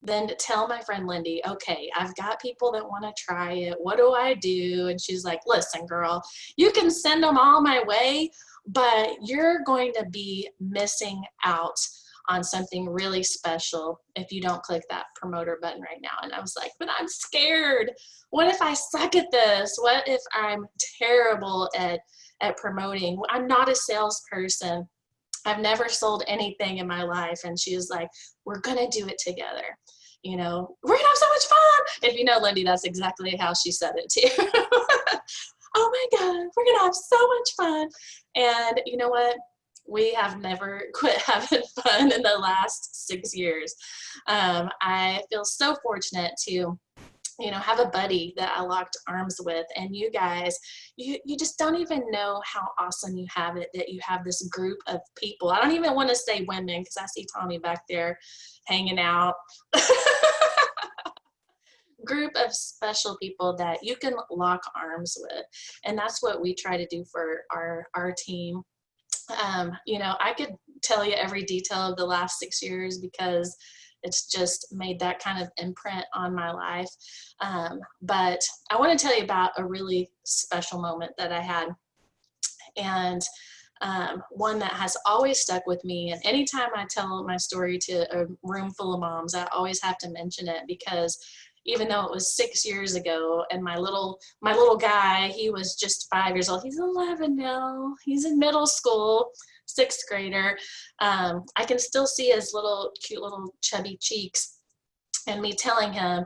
then to tell my friend Lindy, okay, I've got people that want to try it. What do I do? And she's like, listen, girl, you can send them all my way, but you're going to be missing out on something really special if you don't click that promoter button right now. And I was like, but I'm scared. What if I suck at this? What if I'm terrible at promoting? I'm not a salesperson. I've never sold anything in my life. And she was like, we're going to do it together. You know, we're going to have so much fun. If you know Lindy, that's exactly how she said it too. Oh my God, we're going to have so much fun. And you know what? We have never quit having fun in the last 6 years. I feel so fortunate to, you know, have a buddy that I locked arms with, and you guys, you just don't even know how awesome you have it, that you have this group of people. I don't even want to say women, because I see Tommy back there hanging out. Group of special people that you can lock arms with. And that's what we try to do for our team. You know, I could tell you every detail of the last 6 years because it's just made that kind of imprint on my life. But I want to tell you about a really special moment that I had, and one that has always stuck with me. And anytime I tell my story to a room full of moms, I always have to mention it, because even though it was 6 years ago, and my little guy, he was just 5 years old. He's 11 now. He's in middle school, sixth grader. I can still see his cute little chubby cheeks, and me telling him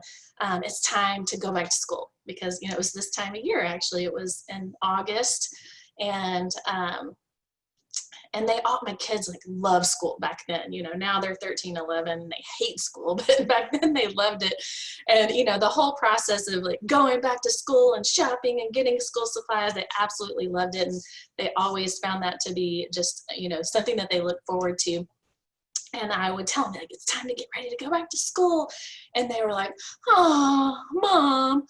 it's time to go back to school, because you know it was this time of year. Actually, it was in August, and my kids like love school back then. You know, now they're 13, 11, and they hate school, but back then they loved it. And, you know, the whole process of like going back to school and shopping and getting school supplies, they absolutely loved it. And they always found that to be just, you know, something that they look forward to. And I would tell them, like, it's time to get ready to go back to school. And they were like, oh, Mom,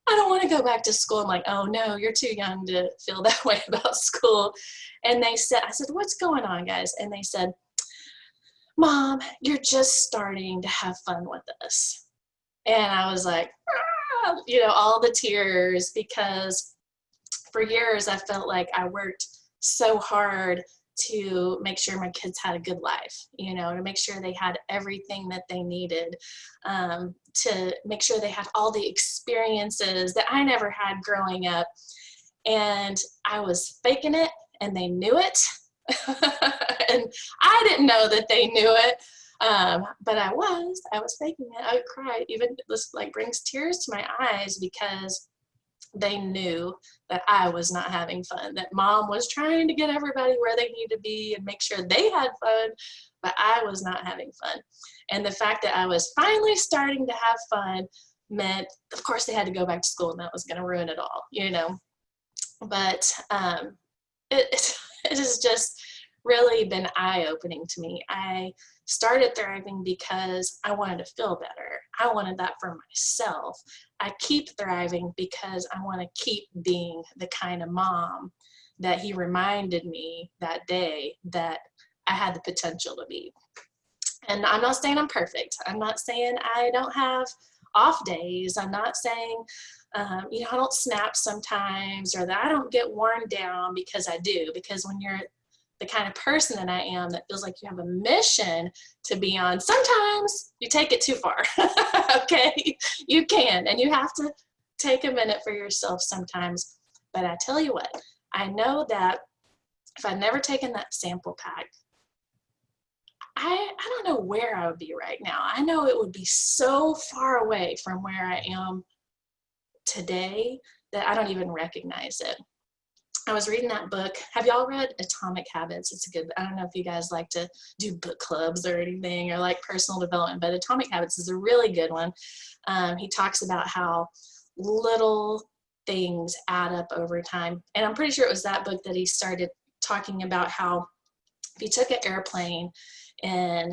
I don't want to go back to school. I'm like, oh no, you're too young to feel that way about school. And I said, what's going on, guys? And they said, Mom, you're just starting to have fun with us. And I was like, ah, you know, all the tears, because for years I felt like I worked so hard to make sure my kids had a good life, you know, to make sure they had everything that they needed, to make sure they had all the experiences that I never had growing up. And I was faking it, and they knew it. And I didn't know that they knew it. But I was faking it. I would cry. Even this like brings tears to my eyes, because they knew that I was not having fun, that Mom was trying to get everybody where they need to be and make sure they had fun, but I was not having fun. And the fact that I was finally starting to have fun meant, of course, they had to go back to school, and that was going to ruin it all, you know. But it has just really been eye-opening to me. I started thriving because I wanted to feel better. I wanted that for myself. I keep thriving because I want to keep being the kind of mom that he reminded me that day that I had the potential to be. And I'm not saying I'm perfect. I'm not saying I don't have off days. I'm not saying, you know, I don't snap sometimes, or that I don't get worn down, because I do. Because when you're the kind of person that I am, that feels like you have a mission to be on, sometimes you take it too far. Okay, you can, and you have to take a minute for yourself sometimes. But I tell you what, I know that if I'd never taken that sample pack, I don't know where I would be right now. I know it would be so far away from where I am today that I don't even recognize it. I was reading that book. Have y'all read Atomic Habits? It's a good, I don't know if you guys like to do book clubs or anything, or like personal development, but Atomic Habits is a really good one. He talks about how little things add up over time. And I'm pretty sure it was that book that he started talking about how if you took an airplane in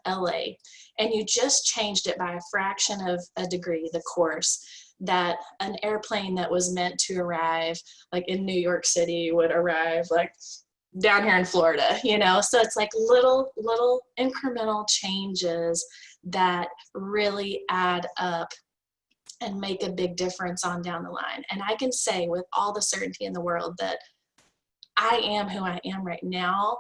LA and you just changed it by a fraction of a degree, the course, that an airplane that was meant to arrive like in New York City would arrive like down here in Florida, you know? So it's like little incremental changes that really add up and make a big difference on down the line. And I can say with all the certainty in the world that I am who I am right now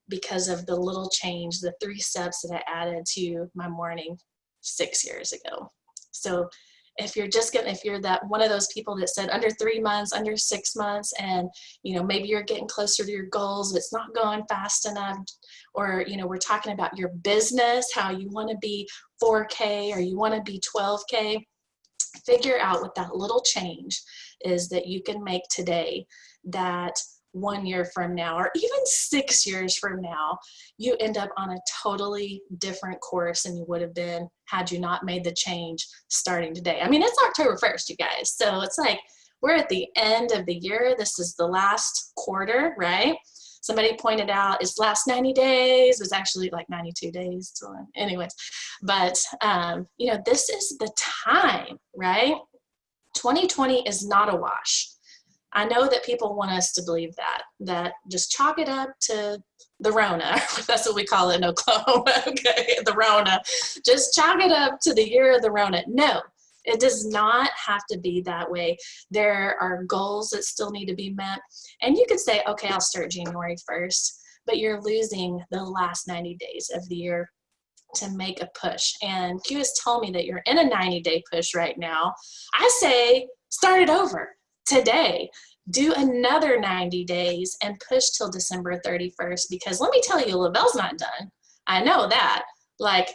because of the little change, the 3 steps that I added to my morning 6 years ago. So if you're that one of those people that said under 3 months, under 6 months, and maybe you're getting closer to your goals, but it's not going fast enough, or we're talking about your business, how you want to be 4K or you want to be 12K, figure out what that little change is that you can make today, that 1 year from now, or even 6 years from now, you end up on a totally different course than you would have been had you not made the change starting today. I mean, it's October 1st, you guys. So it's like we're at the end of the year. This is the last quarter, right? Somebody pointed out it's last 90 days. It was actually like 92 days. So anyways, but this is the time, right? 2020 is not a wash. I know that people want us to believe that just chalk it up to the Rona. That's what we call it in Oklahoma. Okay, the Rona. Just chalk it up to the year of the Rona. No, it does not have to be that way. There are goals that still need to be met. And you could say, okay, I'll start January 1st, but you're losing the last 90 days of the year to make a push. And Q has told me that you're in a 90-day push right now. I say, start it over today. Do another 90 days and push till December 31st, because let me tell you, LaBelle's not done. I know that. Like,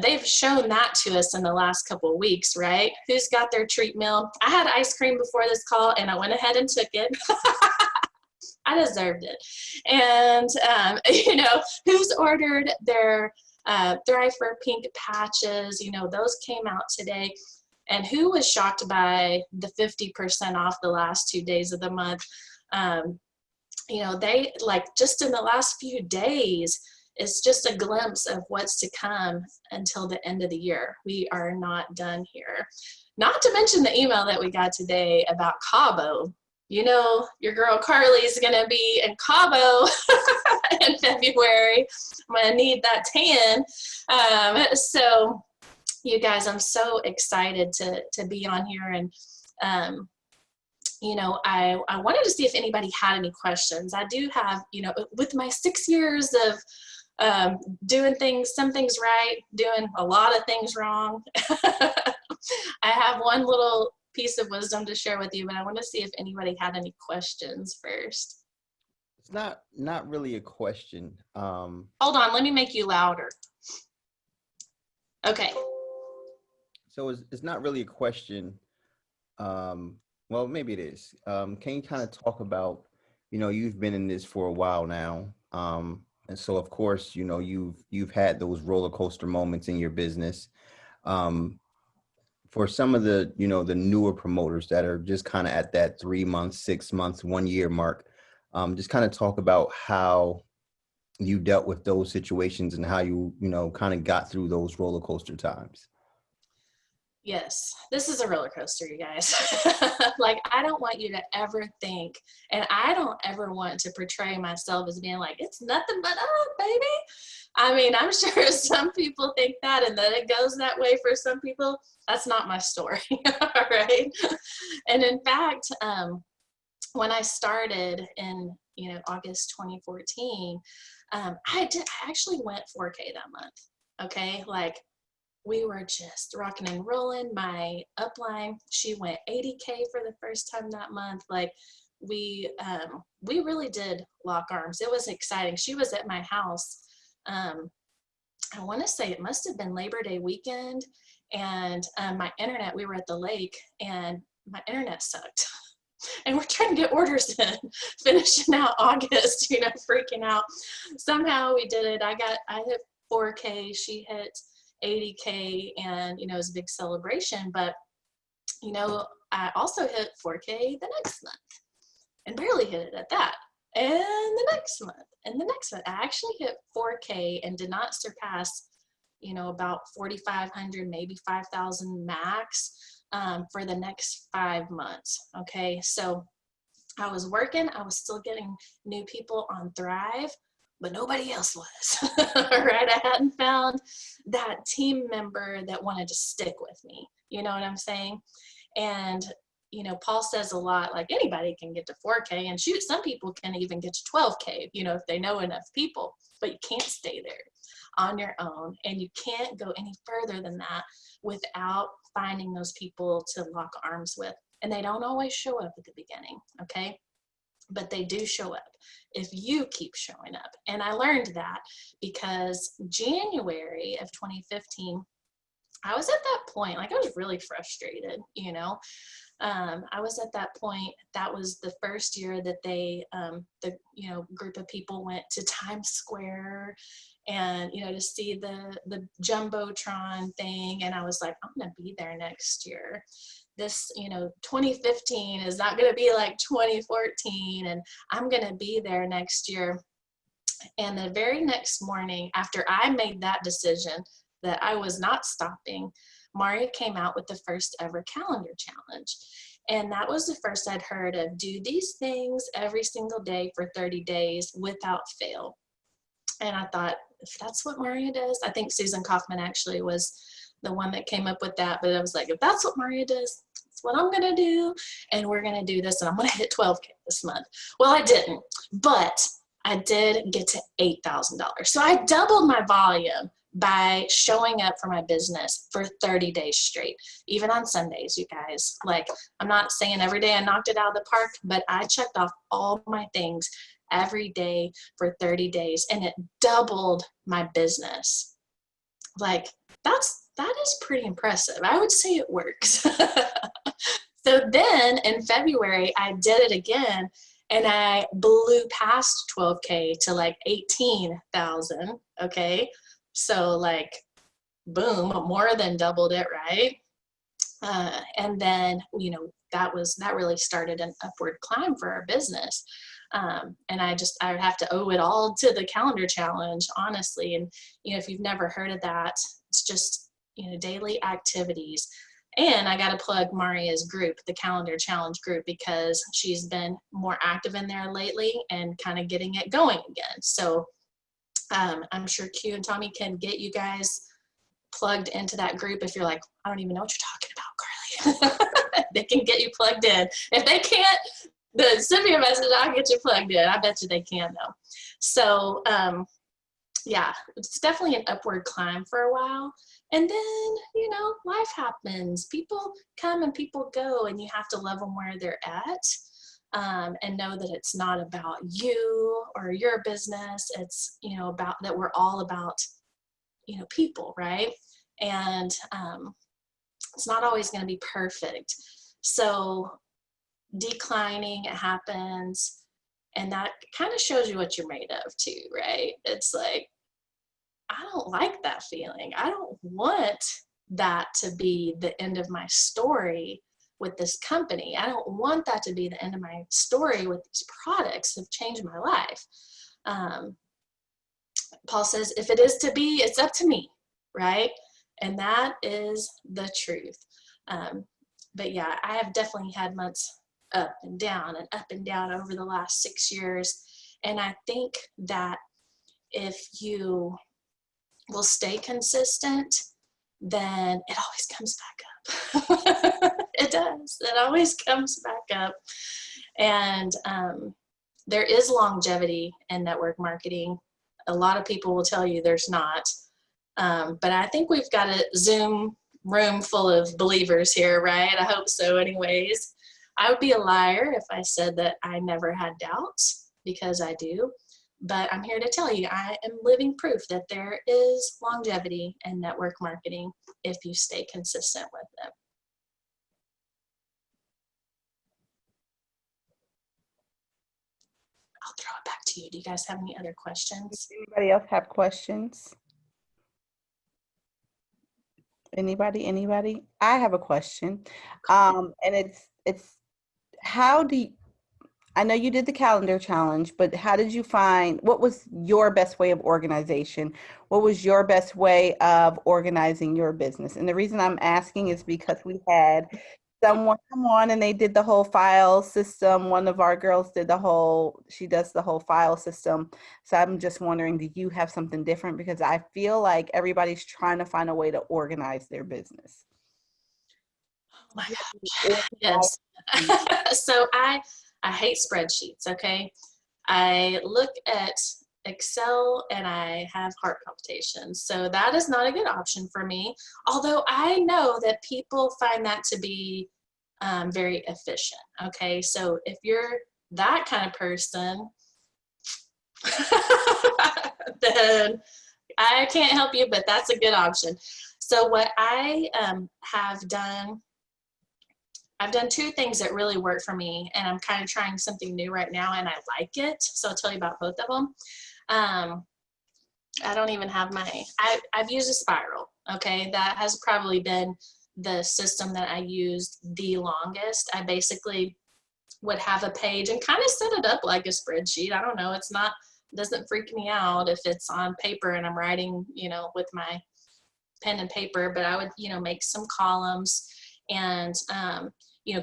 they've shown that to us in the last couple of weeks, right? Who's got their treat meal? I had ice cream before this call and I went ahead and took it. I deserved it. And, who's ordered their Thrive for Pink patches? Those came out today. And who was shocked by the 50% off the last 2 days of the month? They just in the last few days, it's just a glimpse of what's to come until the end of the year. We are not done here. Not to mention the email that we got today about Cabo. Your girl Carly is going to be in Cabo in February. I'm going to need that tan. So you guys, I'm so excited to be on here. And, I wanted to see if anybody had any questions. I do have, with my 6 years of doing some things right, doing a lot of things wrong, I have one little piece of wisdom to share with you, but I want to see if anybody had any questions first. It's not really a question. Hold on, let me make you louder. Okay. So it's not really a question. Well, maybe it is. Can you kind of talk about, you've been in this for a while now. And so of course, you've had those roller coaster moments in your business. For some of the, the newer promoters that are just kind of at that 3 months, 6 months, 1 year mark, just kind of talk about how you dealt with those situations and how you kind of got through those roller coaster times. Yes, this is a roller coaster, you guys. I don't want you to ever think, and I don't ever want to portray myself as being like, it's nothing but up, baby. I mean, I'm sure some people think that, and that it goes that way for some people. That's not my story, all right? And in fact, when I started in, August 2014, I actually went 4K that month, okay? We were just rocking and rolling. My upline, she went 80K for the first time that month. We really did lock arms. It was exciting. She was at my house. I want to say it must have been Labor Day weekend. And my internet, we were at the lake and my internet sucked. And we're trying to get orders in, finishing out August, freaking out. Somehow we did it. I hit 4K. She hit 80K, and it was a big celebration. But I also hit 4K the next month and barely hit it at that. And the next month and the next month, I actually hit 4K and did not surpass about 4,500, maybe 5,000 max for the next 5 months. Okay, so I was working, I was still getting new people on Thrive, but nobody else was. Right? I hadn't found that team member that wanted to stick with me. You know what I'm saying? And, you know, Paul says a lot, like anybody can get to 4K, and shoot, some people can even get to 12K, you know, if they know enough people, but you can't stay there on your own. And you can't go any further than that without finding those people to lock arms with. And they don't always show up at the beginning, okay? But they do show up if you keep showing up. And I learned that because January of 2015, I was at that point, like I was really frustrated, you know. I was at that point, that was the first year that they, the, you know, group of people went to Times Square and, you know, to see the Jumbotron thing. And I was like, I'm going to be there next year. This, you know, 2015 is not going to be like 2014, and I'm going to be there next year. And the very next morning, after I made that decision that I was not stopping, Maria came out with the first ever calendar challenge. And that was the first I'd heard of do these things every single day for 30 days without fail. And I thought, if that's what Maria does, I think Susan Kaufman actually was the one that came up with that. But I was like, if that's what Maria does, that's what I'm going to do. And we're going to do this. And I'm going to hit 12K this month. Well, I didn't, but I did get to $8,000. So I doubled my volume by showing up for my business for 30 days straight, even on Sundays, you guys. Like, I'm not saying every day I knocked it out of the park, but I checked off all my things every day for 30 days, and it doubled my business. Like, that is pretty impressive. I would say it works. So then in February, I did it again, and I blew past 12K to like 18,000. Okay. So like, boom, more than doubled it, right? And then, you know, that really started an upward climb for our business. And I would have to owe it all to the calendar challenge, honestly. And, you know, if you've never heard of that, it's just, you know, daily activities. And I got to plug Maria's group, the calendar challenge group, because she's been more active in there lately and kind of getting it going again. So I'm sure Q and Tommy can get you guys plugged into that group. If you're like, I don't even know what you're talking about, Carly, they can get you plugged in. If they can't, send me a message, I'll get you plugged in. I bet you they can though. So yeah, it's definitely an upward climb for a while. And then, you know, life happens. People come and people go, and you have to love them where they're at. And know that it's not about you or your business. It's, you know, about that we're all about, you know, people, right? And it's not always going to be perfect. So declining, it happens. And that kind of shows you what you're made of too, right? It's like, I don't like that feeling. I don't want that to be the end of my story with this company. I don't want that to be the end of my story with these products that have changed my life. Paul says, if it is to be, it's up to me, right? And that is the truth. But yeah, I have definitely had months up and down over the last 6 years. And I think that if you will stay consistent, then it always comes back up. It does. It always comes back up. And there is longevity in network marketing. A lot of people will tell you there's not. But I think we've got a Zoom room full of believers here, right? I hope so anyways. I would be a liar if I said that I never had doubts, because I do. But I'm here to tell you, I am living proof that there is longevity in network marketing if you stay consistent with them. I'll throw it back to you. Do you guys have any other questions? Does anybody else have questions? Anybody? I have a question. And it's how do you, I know you did the calendar challenge, but how did you find, what was your best way of organization? What was your best way of organizing your business? And the reason I'm asking is because we had someone come on and they did the whole file system. One of our girls did she does the whole file system. So I'm just wondering, do you have something different? Because I feel like everybody's trying to find a way to organize their business. Oh my gosh. Yes. So I hate spreadsheets, okay? I look at Excel and I have heart palpitations. So that is not a good option for me. Although I know that people find that to be very efficient, okay? So if you're that kind of person, then I can't help you, but that's a good option. So what I have done, I've done two things that really work for me, and I'm kind of trying something new right now, and I like it. So I'll tell you about both of them. I don't even have I've used a Spiral, okay? That has probably been the system that I used the longest. I basically would have a page and kind of set it up like a spreadsheet. I don't know, it doesn't freak me out if it's on paper and I'm writing, with my pen and paper, but I would, make some columns and,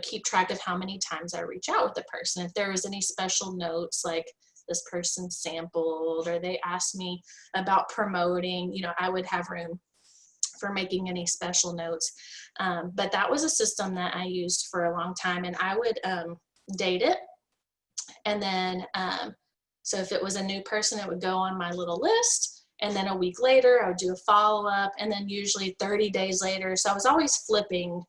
keep track of how many times I reach out with the person. If there was any special notes, like this person sampled or they asked me about promoting, I would have room for making any special notes. But that was a system that I used for a long time, and I would date it. And then, so if it was a new person, it would go on my little list. And then a week later, I would do a follow-up, and then usually 30 days later. So I was always flipping,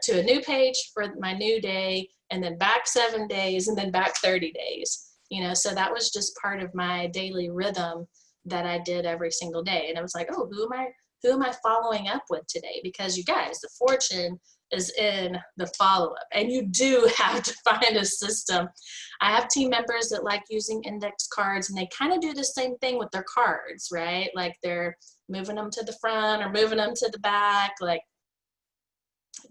to a new page for my new day, and then back 7 days, and then back 30 days, so that was just part of my daily rhythm that I did every single day. And I was like, oh, who am I following up with today? Because you guys, the fortune is in the follow-up, and you do have to find a system. I have team members that like using index cards, and they kind of do the same thing with their cards, right? Like they're moving them to the front or moving them to the back. Like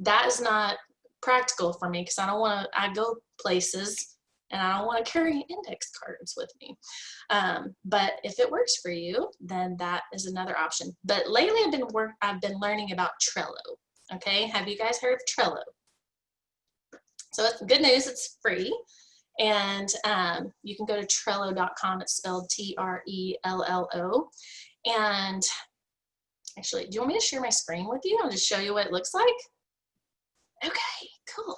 that is not practical for me, because I go places and I don't want to carry index cards with me. But if it works for you, then that is another option. But lately I've been learning about Trello. Okay, have you guys heard of Trello? So it's good news, it's free. And you can go to Trello.com. It's spelled Trello. And actually, do you want me to share my screen with you? I'll just show you what it looks like. Okay, cool.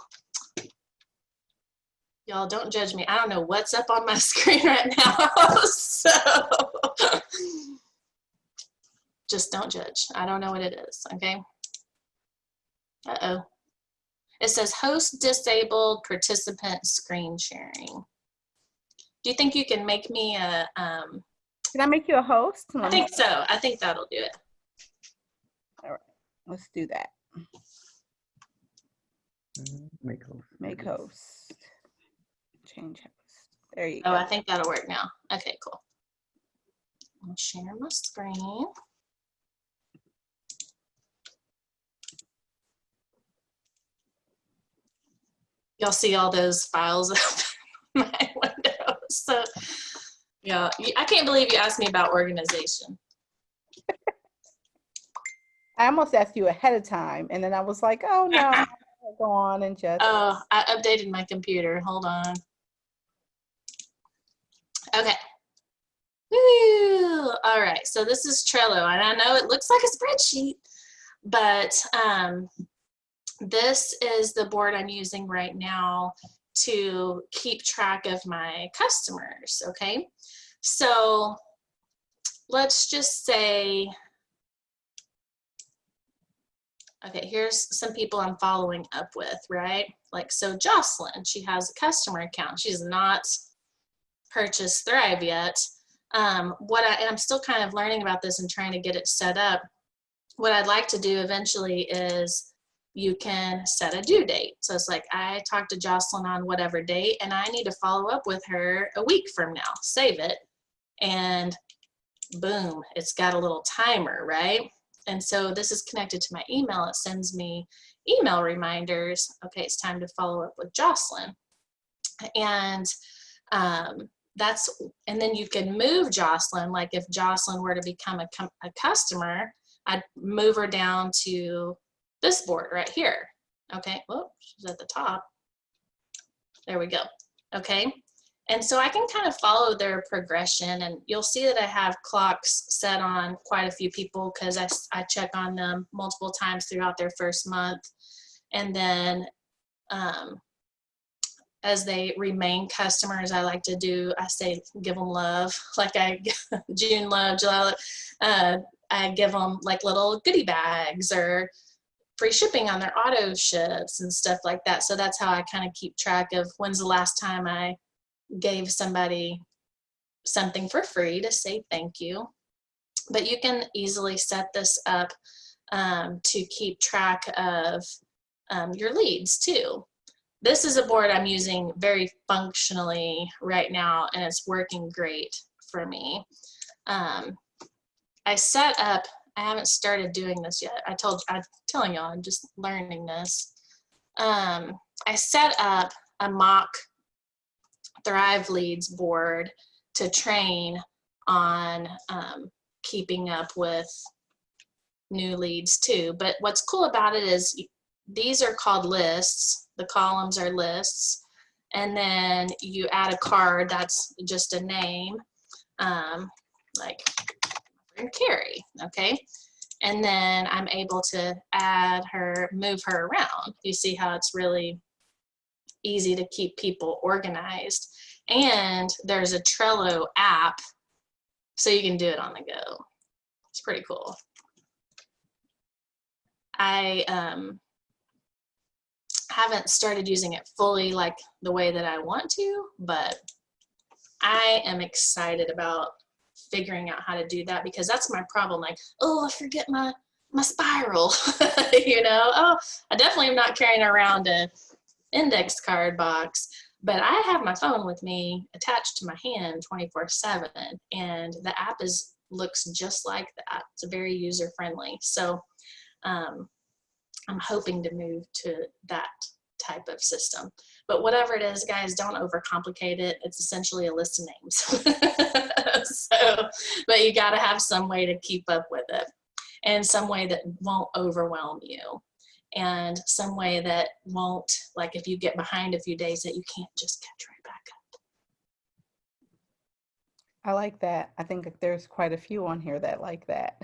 Y'all don't judge me. I don't know what's up on my screen right now, so just don't judge. I don't know what it is, okay? Uh-oh. It says host disabled participant screen sharing. Do you think you can make me a, Can I make you a host? I think so. I think that'll do it. All right, let's do that. Make host. Make host. Change host. There you Oh, go. I think that'll work now. Okay, cool. I'll share my screen. Y'all see all those files open in my window. So, yeah, I can't believe you asked me about organization. I almost asked you ahead of time, and then I was like, oh no, I'll go on and just. Oh, I updated my computer. Hold on. Okay. Woo! All right, so this is Trello, and I know it looks like a spreadsheet, but this is the board I'm using right now to keep track of my customers, okay? So let's just say, okay, here's some people I'm following up with, right? Like, so Jocelyn, she has a customer account. She's not purchased Thrive yet. And I'm still kind of learning about this and trying to get it set up. What I'd like to do eventually is you can set a due date. So it's like, I talked to Jocelyn on whatever date, and I need to follow up with her a week from now. Save it, and boom, it's got a little timer, right? And so this is connected to my email. It sends me email reminders. Okay, it's time to follow up with Jocelyn. And and then you can move Jocelyn. Like if Jocelyn were to become a customer, I'd move her down to this board right here. Okay, well, she's at the top. There we go. Okay, and so I can kind of follow their progression, and you'll see that I have clocks set on quite a few people because I check on them multiple times throughout their first month. And then as they remain customers, I say give them love. Like June love, July, I give them like little goodie bags or free shipping on their auto ships and stuff like that. So that's how I kind of keep track of when's the last time I gave somebody something for free to say thank you. But you can easily set this up to keep track of your leads too. This is a board I'm using very functionally right now, and it's working great for me. I set up, I haven't started doing this yet. I'm telling y'all, I'm just learning this. I set up a mock Thrive Leads board to train on keeping up with new leads too. But what's cool about it is these are called lists. The columns are lists. And then you add a card that's just a name, like Carrie, okay? And then I'm able to move her around. You see how it's really easy to keep people organized. And there's a Trello app, so you can do it on the go. It's pretty cool. I haven't started using it fully like the way that I want to, but I am excited about figuring out how to do that, because that's my problem. Like, oh, I forget my spiral, you know? Oh, I definitely am not carrying around an index card box, but I have my phone with me attached to my hand 24/7, and the app looks just like that. It's very user friendly. So I'm hoping to move to that type of system. But whatever it is, guys, don't overcomplicate it. It's essentially a list of names. But you got to have some way to keep up with it, and some way that won't overwhelm you, and some way that won't, like if you get behind a few days, that you can't just catch right back up. I like that. I think there's quite a few on here that like that.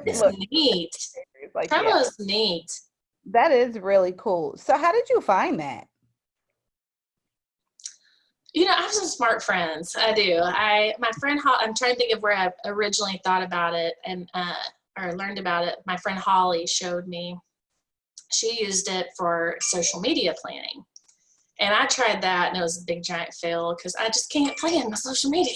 It's Look, neat. like, Trello yeah, is neat. that is really cool. So how did you find that? You know, I have some smart friends. I do. My friend, I'm trying to think of where I originally thought about it and or learned about it. My friend Holly showed me. She used it for social media planning. And I tried that, and it was a big giant fail because I just can't plan my social media.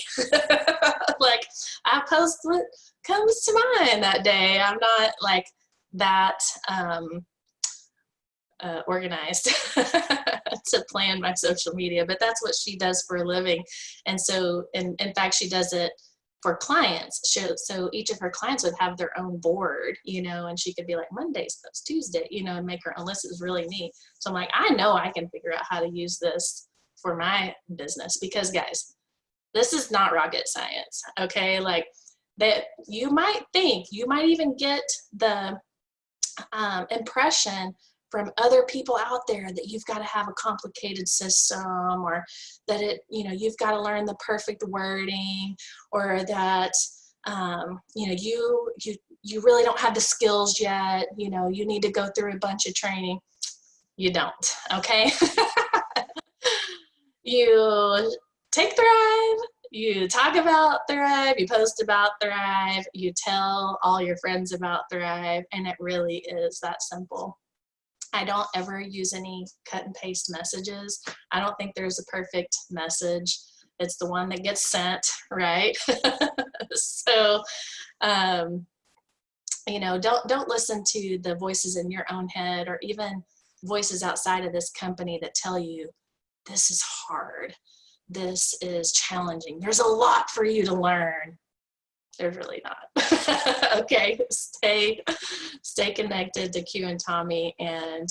Like, I post what comes to mind that day. I'm not like that organized to plan my social media, but that's what she does for a living. And so, in fact, she does it for clients. So each of her clients would have their own board, you know, and she could be like, Monday's post, Tuesday, you know, and make her own list. It was really neat. So I'm like, I know I can figure out how to use this for my business, because guys, this is not rocket science, okay? Like, that you might think, you might even get the impression from other people out there that you've got to have a complicated system, or that you've got to learn the perfect wording, or that you really don't have the skills yet, you need to go through a bunch of training. You don't, okay? You take Thrive, you talk about Thrive, you post about Thrive, you tell all your friends about Thrive, and it really is that simple. I don't ever use any cut and paste messages. I don't think there's a perfect message. It's the one that gets sent, right? So, don't listen to the voices in your own head, or even voices outside of this company that tell you, this is hard, this is challenging, there's a lot for you to learn. There's really not. Okay, stay connected to Q and Tommy. And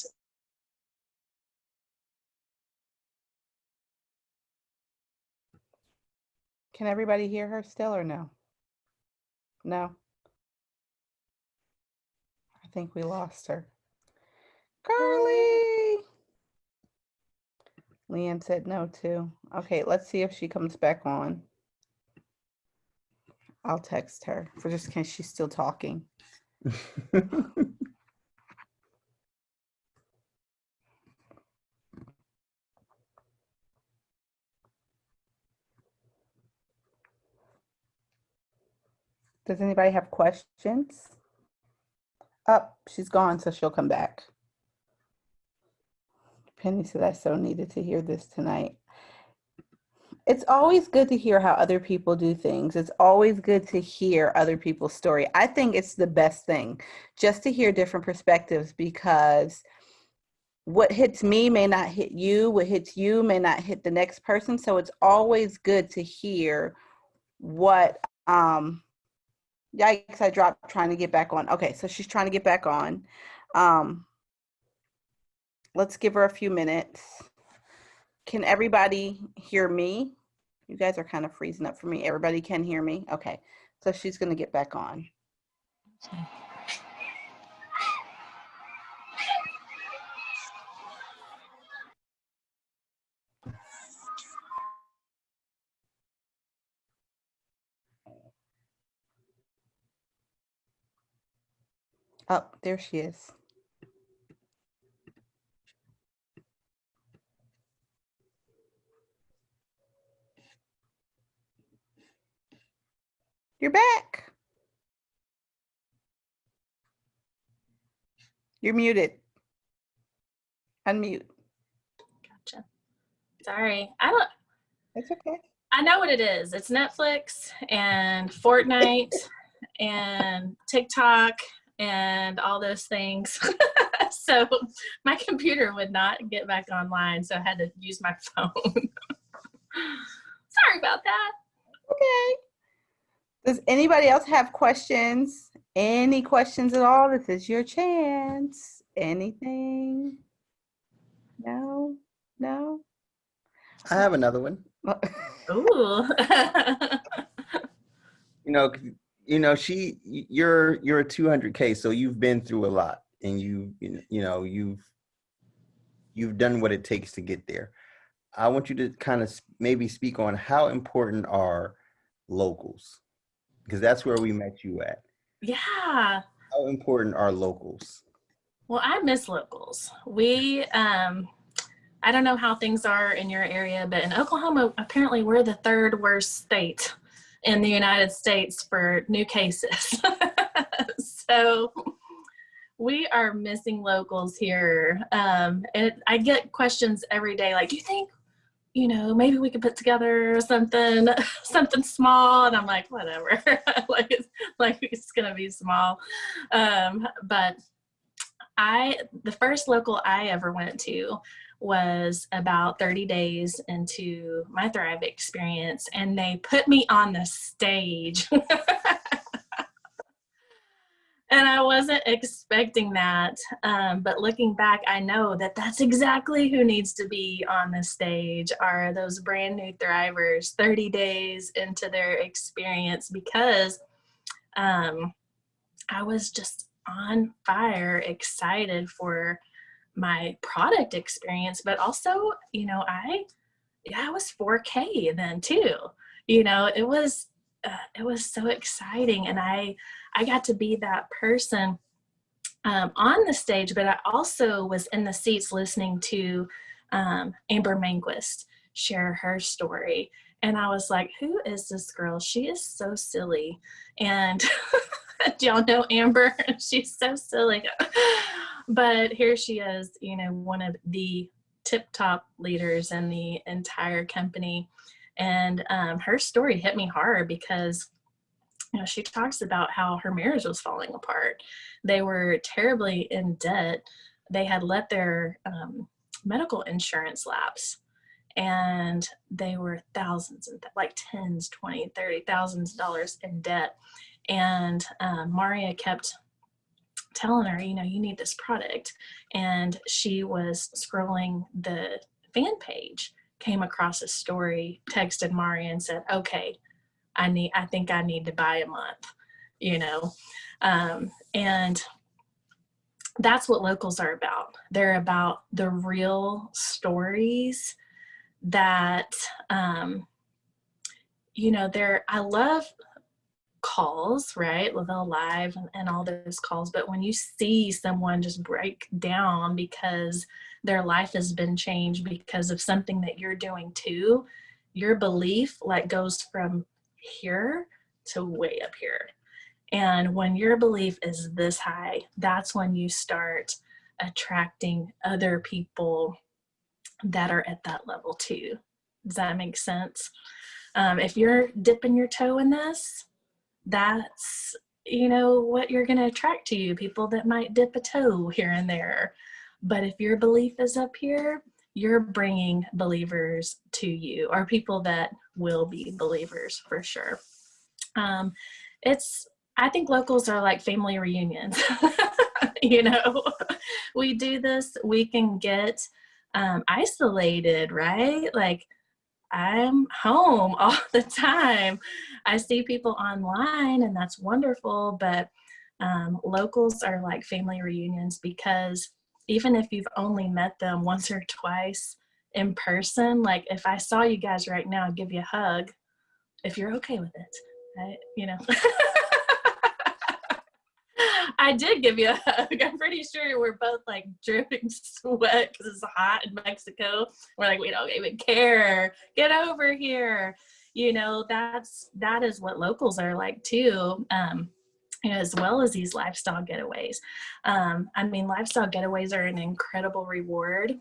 Can everybody hear her still, or no? No? I think we lost her. Carly. Leanne said no too. Okay, let's see if she comes back on. I'll text her for just in case she's still talking. Does anybody have questions? Oh, she's gone, so she'll come back. Penny said, I so needed to hear this tonight. It's always good to hear how other people do things. It's always good to hear other people's story. I think it's the best thing just to hear different perspectives, because what hits me may not hit you. What hits you may not hit the next person. So it's always good to hear what, yikes, I dropped trying to get back on. Okay, so she's trying to get back on. Let's give her a few minutes. Can everybody hear me? You guys are kind of freezing up for me. Everybody can hear me? Okay, so she's gonna get back on. Oh, there she is. You're back. You're muted. Unmute. Gotcha. Sorry. I don't. It's okay. I know what it is. It's Netflix and Fortnite and TikTok and all those things. So my computer would not get back online, so I had to use my phone. Sorry about that. Okay. Does anybody else have questions? Any questions at all? This is your chance. Anything? No? No? I have another one. Ooh. You're a 200K, so you've been through a lot, and you've done what it takes to get there. I want you to kind of maybe speak on how important are locals, because that's where we met you at. Yeah. How important are locals? Well, I miss locals. We, I don't know how things are in your area, but in Oklahoma, apparently we're the third worst state in the United States for new cases. So we are missing locals here. And I get questions every day, like, do you think, maybe we could put together something small? And I'm like, whatever, like it's gonna be small. But the first local I ever went to was about 30 days into my Thrive experience, and they put me on the stage. And I wasn't expecting that. But looking back, I know that that's exactly who needs to be on the stage, are those brand new Thrivers 30 days into their experience, because I was just on fire, excited for my product experience, but also, I was 4K then too. It was so exciting, and I got to be that person on the stage, but I also was in the seats listening to Amber Manquist share her story. And I was like, who is this girl? She is so silly. And do y'all know Amber? She's so silly. But here she is, one of the tip-top leaders in the entire company. And her story hit me hard because she talks about how her marriage was falling apart. They were terribly in debt. They had let their medical insurance lapse, and they were thousands and like tens, 20, 30 thousands of dollars in debt. And Maria kept telling her, you need this product. And she was scrolling the fan page, came across a story, texted Maria and said, okay, I think I need to buy a month, and that's what locals are about. They're about the real stories that, I love calls, right? Lavelle Live and all those calls. But when you see someone just break down because their life has been changed because of something that you're doing too, your belief like goes from here to way up here. And when your belief is this high, that's when you start attracting other people that are at that level too. Does that make sense? If you're dipping your toe in this, that's what you're going to attract to you, people that might dip a toe here and there. But if your belief is up here, you're bringing believers to you, or people that will be believers for sure. I think locals are like family reunions. We do this, we can get isolated, right? Like, I'm home all the time. I see people online, and that's wonderful, but locals are like family reunions, because even if you've only met them once or twice in person, like if I saw you guys right now, I'd give you a hug if you're okay with it, right? I did give you a hug. I'm pretty sure we're both like dripping sweat because it's hot in Mexico. We're like, we don't even care. Get over here. That is what locals are like too. As well as these lifestyle getaways. Lifestyle getaways are an incredible reward,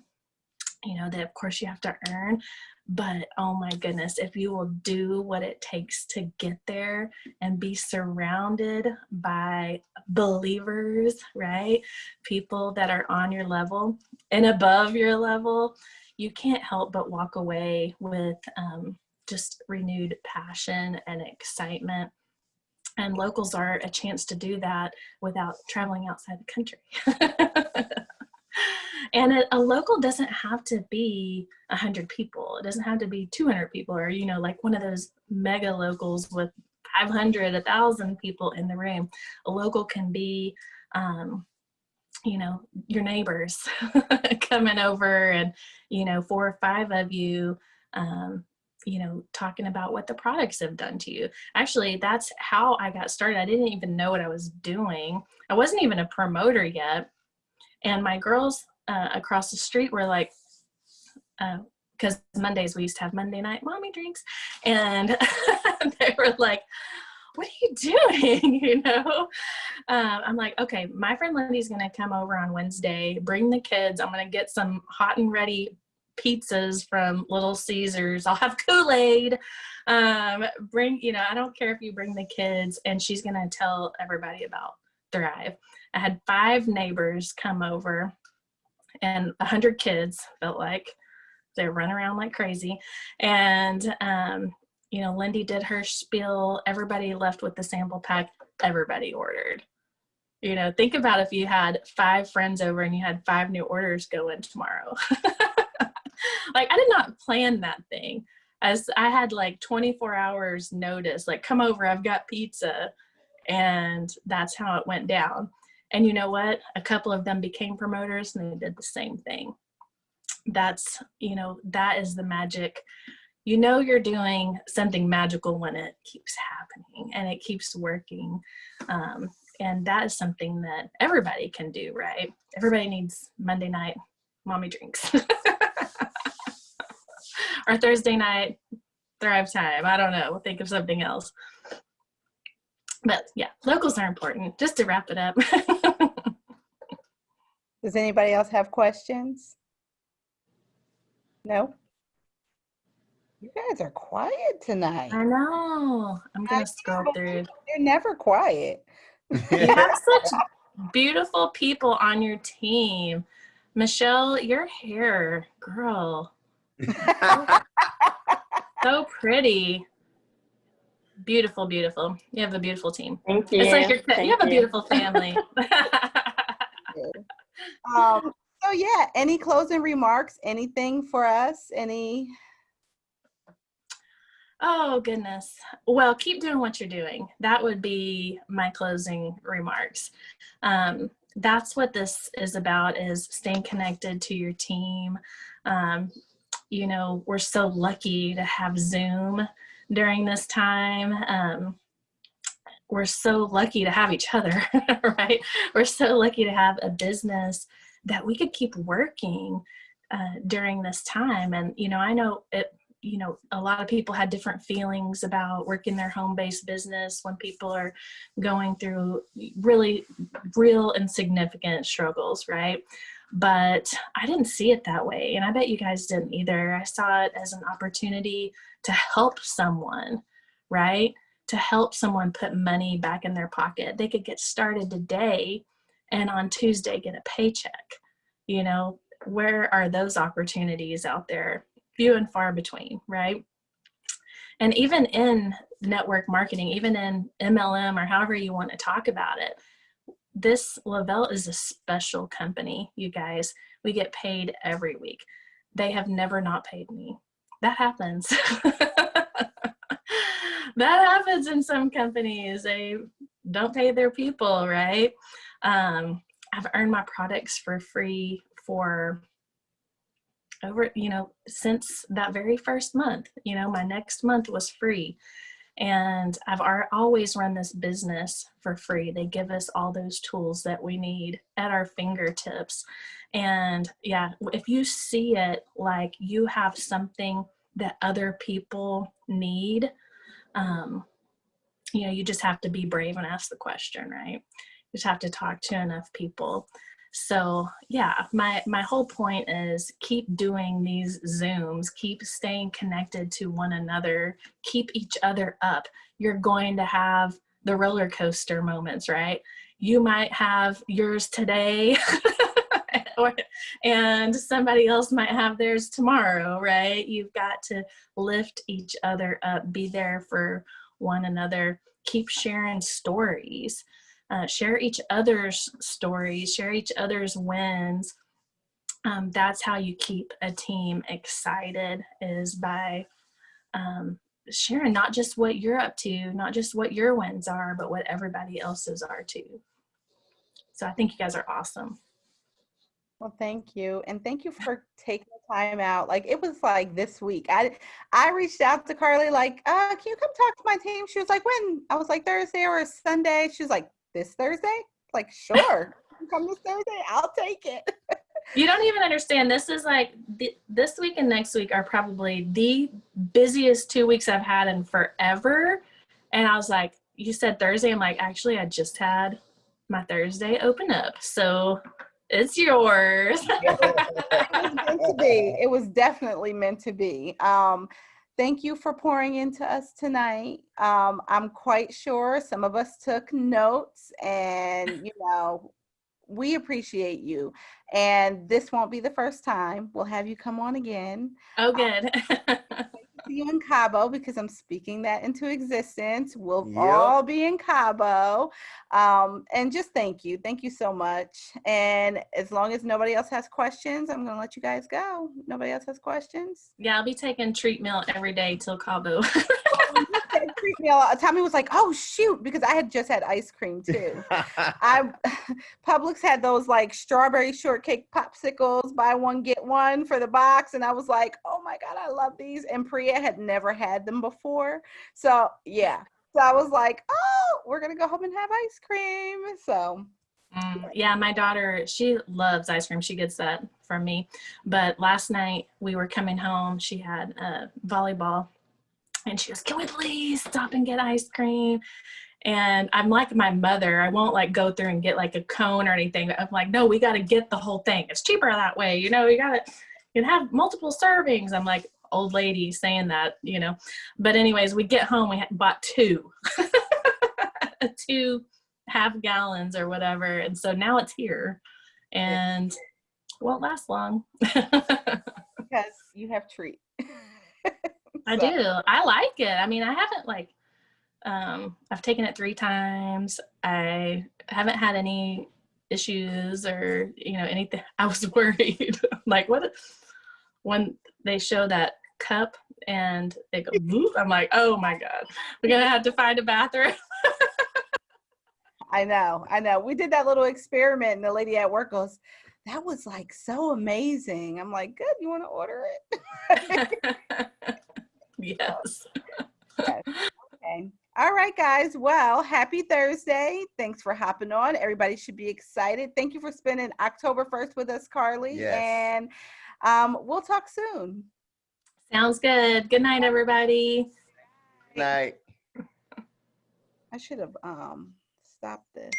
that of course you have to earn. But oh my goodness, if you will do what it takes to get there and be surrounded by believers, right? People that are on your level and above your level, you can't help but walk away with just renewed passion and excitement. And locals are a chance to do that without traveling outside the country. And a local doesn't have to be 100 people. It doesn't have to be 200 people, or, like one of those mega locals with 500, 1,000 people in the room. A local can be, your neighbors coming over and, 4 or 5 of you, talking about what the products have done to you. Actually, that's how I got started. I didn't even know what I was doing. I wasn't even a promoter yet. And my girls across the street were like, because Mondays we used to have Monday night mommy drinks, and they were like, what are you doing? I'm like, okay, my friend Lindy's going to come over on Wednesday, bring the kids. I'm going to get some hot and ready pizzas from Little Caesars. I'll have Kool-Aid. I don't care if you bring the kids, and she's going to tell everybody about Thrive. I had 5 neighbors come over, and 100 kids. Felt like they run around like crazy. And, Lindy did her spiel. Everybody left with the sample pack. Everybody ordered. Think about if you had 5 friends over and you had 5 new orders go in tomorrow. Like, I did not plan that thing. As I had like 24 hours notice, like, come over, I've got pizza. And that's how it went down. And you know what? A couple of them became promoters, and they did the same thing. That's, that is the magic. You're doing something magical when it keeps happening and it keeps working. And that is something that everybody can do, right? Everybody needs Monday night mommy drinks. Or Thursday night Thrive time. I don't know. We'll think of something else. But yeah, locals are important. Just to wrap it up. Does anybody else have questions? No? You guys are quiet tonight. I know. I'm going to scroll through. You're never quiet. You have such beautiful people on your team. Michelle, your hair, girl. So pretty. Beautiful, beautiful. You have a beautiful team. Thank you. It's like you have a beautiful family. So yeah, any closing remarks? Anything for us? Oh, goodness. Well, keep doing what you're doing. That would be my closing remarks. that's what this is about, is staying connected to your team. You know, we're so lucky to have Zoom during this time. We're so lucky to have each other, right? We're so lucky to have a business that we could keep working during this time. And, you know, I know it, you know, a lot of people had different feelings about working their home-based business when people are going through really real and significant struggles, right? But I didn't see it that way. And I bet you guys didn't either. I saw it as an opportunity to help someone, right? To help someone put money back in their pocket. They could get started today and on Tuesday get a paycheck. You know, where are those opportunities out there? Few and far between, right? And even in network marketing, even in MLM or however you want to talk about it, this Le-Vel is a special company, you guys. We get paid every week. They have never not paid me. That happens. That happens in some companies. They don't pay their people, right? I've earned my products for free for over, you know, since that very first month. You know, my next month was free. And I've always run this business for free. They give us all those tools that we need at our fingertips. And yeah, if you see it like you have something that other people need, you know, you just have to be brave and ask the question, right? You just have to talk to enough people. So yeah, my whole point is keep doing these Zooms, keep staying connected to one another, keep each other up. You're going to have the roller coaster moments, right? You might have yours today and somebody else might have theirs tomorrow, right? You've got to lift each other up, be there for one another, keep sharing stories. Share each other's stories, share each other's wins. That's how you keep a team excited, is by sharing not just what you're up to, not just what your wins are, but what everybody else's are too. So I think you guys are awesome. Well, thank you. And thank you for taking the time out. Like, it was like this week. I reached out to Carly, like, can you come talk to my team? She was like, when? I was like, Thursday or Sunday. She was like, this Thursday? Like, sure. Come this Thursday, I'll take it. You don't even understand. This is like, this week and next week are probably the busiest 2 weeks I've had in forever. And I was like, you said Thursday. I'm like, actually, I just had my Thursday open up. So it's yours. It was meant to be. It was definitely meant to be. Thank you for pouring into us tonight. I'm quite sure some of us took notes, and, you know, we appreciate you. And this won't be the first time. We'll have you come on again. Oh, good. See you in Cabo, because I'm speaking that into existence. We'll all be in Cabo. And just thank you. Thank you so much. And as long as nobody else has questions, I'm going to let you guys go. Nobody else has questions? Yeah, I'll be taking treat meal every day till Cabo. Treat meal. Tommy was like, oh shoot, because I had just had ice cream too. Publix had those like strawberry shortcake popsicles, buy one get one for the box, and I was like, oh my god, I love these. And Priya had never had them before, so yeah. So I was like, oh, we're gonna go home and have ice cream. So yeah, my daughter, she loves ice cream. She gets that from me. But last night we were coming home. She had volleyball. And she goes, can we please stop and get ice cream? And I'm like my mother. I won't like go through and get like a cone or anything. I'm like, no, we got to get the whole thing. It's cheaper that way. You know, you can have multiple servings. I'm like old lady saying that, you know. But anyways, we get home. We bought two 2.5 gallons or whatever. And so now it's here. And won't last long. Because you have treat. I do. I like it. I mean, I haven't like, I've taken it 3 times. I haven't had any issues or, you know, anything. I was worried. Like, when they show that cup and they go, whoop, I'm like, oh my God, we're going to have to find a bathroom. I know. We did that little experiment, and the lady at work goes, "That was like so amazing." I'm like, "Good, you want to order it?" Yes. Yes. Okay. All right, guys. Well, happy Thursday. Thanks for hopping on. Everybody should be excited. Thank you for spending October 1st with us, Carly. Yes. And we'll talk soon. Sounds good. Good night, everybody. Good night. I should have stopped this.